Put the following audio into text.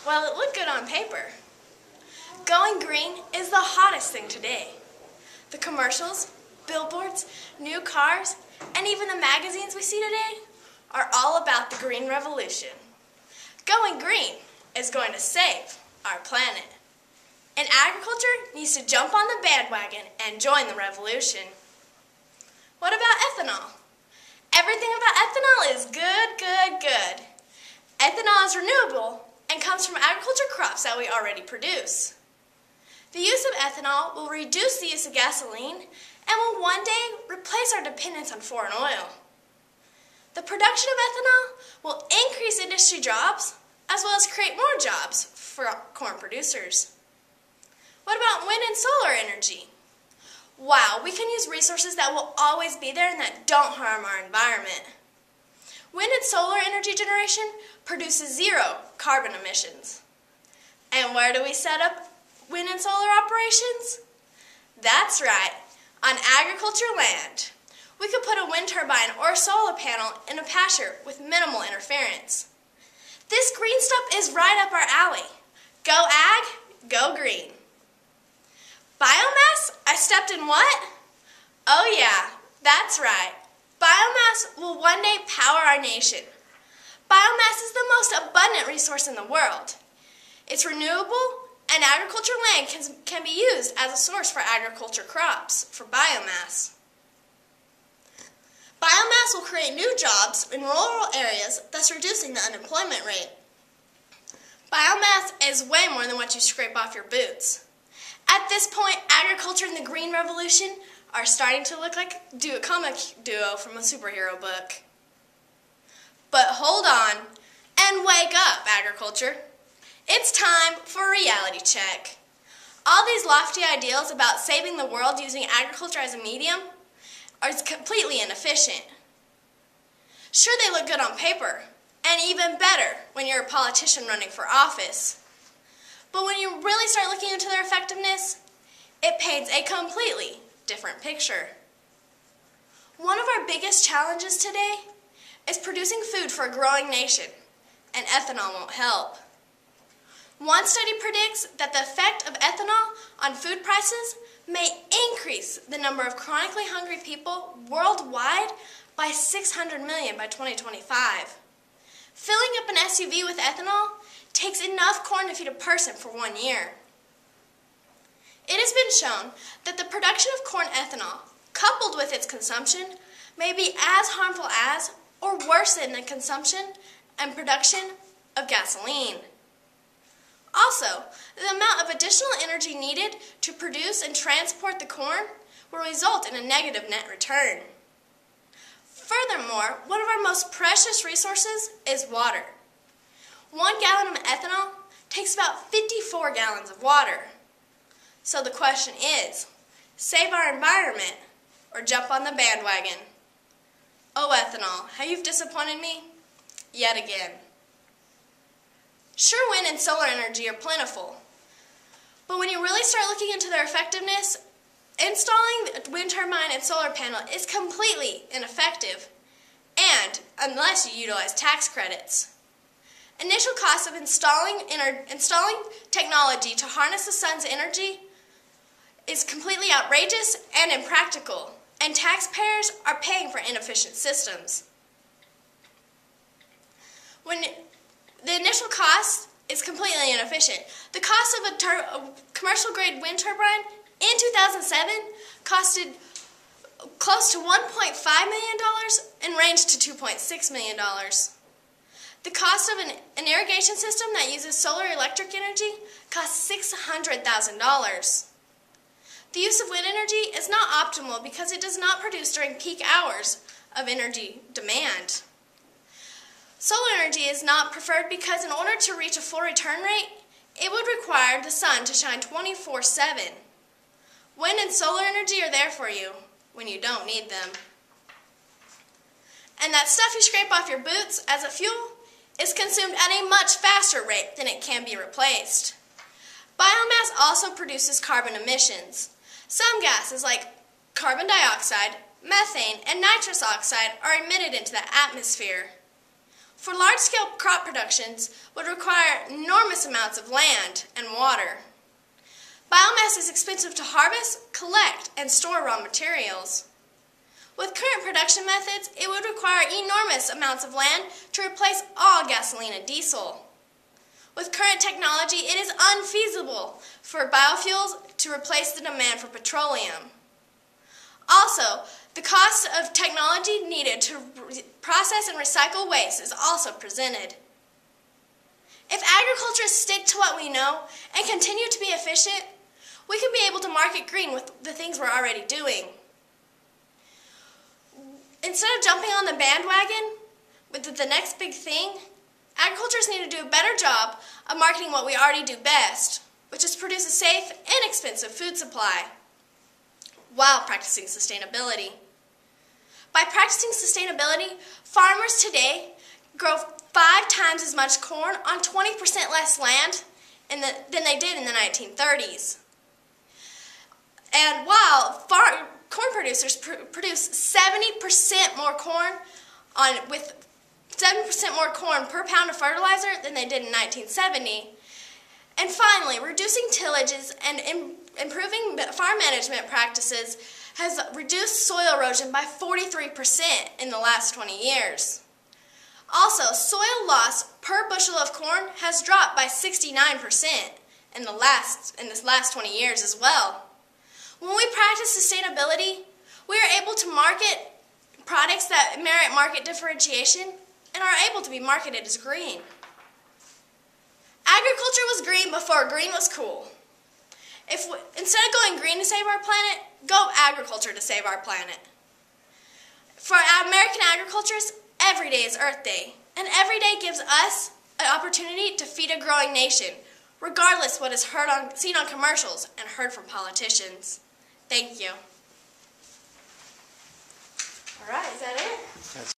Well, it looked good on paper. Going green is the hottest thing today. The commercials, billboards, new cars, and even the magazines we see today are all about the green revolution. Going green is going to save our planet. And agriculture needs to jump on the bandwagon and join the revolution. What about ethanol? Everything about ethanol is good, good, good. Ethanol is renewable and comes from agriculture crops that we already produce. The use of ethanol will reduce the use of gasoline and will one day replace our dependence on foreign oil. The production of ethanol will increase industry jobs as well as create more jobs for corn producers. What about wind and solar energy? Wow, we can use resources that will always be there and that don't harm our environment. Wind and solar energy generation produces 0 carbon emissions. And where do we set up wind and solar operations? That's right, on agriculture land. We could put a wind turbine or a solar panel in a pasture with minimal interference. This green stuff is right up our alley. Go ag, go green. Biomass? I stepped in what? Oh yeah, that's right. Biomass will one day power our nation. Biomass is the most abundant resource in the world. It's renewable, and agriculture land can be used as a source for agriculture crops, for biomass. Biomass will create new jobs in rural areas, thus reducing the unemployment rate. Biomass is way more than what you scrape off your boots. At this point, agriculture and the green revolution are starting to look like a comic duo from a superhero book. But hold on, and wake up, agriculture. It's time for a reality check. All these lofty ideals about saving the world using agriculture as a medium are completely inefficient. Sure, they look good on paper, and even better when you're a politician running for office. But when you really start looking into their effectiveness, it paints a completely different picture. One of our biggest challenges today is producing food for a growing nation, and ethanol won't help. One study predicts that the effect of ethanol on food prices may increase the number of chronically hungry people worldwide by 600 million by 2025. Filling up an SUV with ethanol takes enough corn to feed a person for 1 year. It has been shown that the production of corn ethanol, coupled with its consumption, may be as harmful as or worse than the consumption and production of gasoline. Also, the amount of additional energy needed to produce and transport the corn will result in a negative net return. Furthermore, one of our most precious resources is water. 1 gallon of ethanol takes about 54 gallons of water. So the question is, save our environment or jump on the bandwagon? Oh, ethanol, how you've disappointed me yet again. Sure, wind and solar energy are plentiful, but when you really start looking into their effectiveness, installing a wind turbine and solar panel is completely ineffective, and unless you utilize tax credits. Initial costs of installing technology to harness the sun's energy is completely outrageous and impractical, and taxpayers are paying for inefficient systems. When the initial cost is completely inefficient. The cost of a commercial-grade wind turbine in 2007 costed close to $1.5 million and ranged to $2.6 million. The cost of an irrigation system that uses solar electric energy costs $600,000. The use of wind energy is not optimal because it does not produce during peak hours of energy demand. Solar energy is not preferred because in order to reach a full return rate, it would require the sun to shine 24/7. Wind and solar energy are there for you when you don't need them. And that stuff you scrape off your boots as a fuel is consumed at a much faster rate than it can be replaced. Biomass also produces carbon emissions. Some gases like carbon dioxide, methane, and nitrous oxide are emitted into the atmosphere. for large-scale crop productions would require enormous amounts of land and water. Biomass is expensive to harvest, collect, and store raw materials. With current production methods, it would require enormous amounts of land to replace all gasoline and diesel. With current technology, it is unfeasible for biofuels to replace the demand for petroleum. Also, the cost of technology needed to process and recycle waste is also presented. If agriculturists stick to what we know and continue to be efficient, we could be able to market green with the things we're already doing. Instead of jumping on the bandwagon with the next big thing, agriculturists need to do a better job of marketing what we already do best, which is produce a safe, inexpensive food supply, while practicing sustainability. By practicing sustainability, farmers today grow 5 times as much corn on 20% less land than they did in the 1930s. And while corn producers produce 70% more corn with 7% more corn per pound of fertilizer than they did in 1970. And finally, reducing tillages and improving farm management practices has reduced soil erosion by 43% in the last 20 years. Also, soil loss per bushel of corn has dropped by 69% in this last 20 years as well. When we practice sustainability, we are able to market products that merit market differentiation and are able to be marketed as green. Agriculture was green before green was cool. Instead of going green to save our planet, go agriculture to save our planet. For American agriculturists, every day is Earth Day, and every day gives us an opportunity to feed a growing nation, regardless what is seen on commercials and heard from politicians. Thank you. All right, is that it?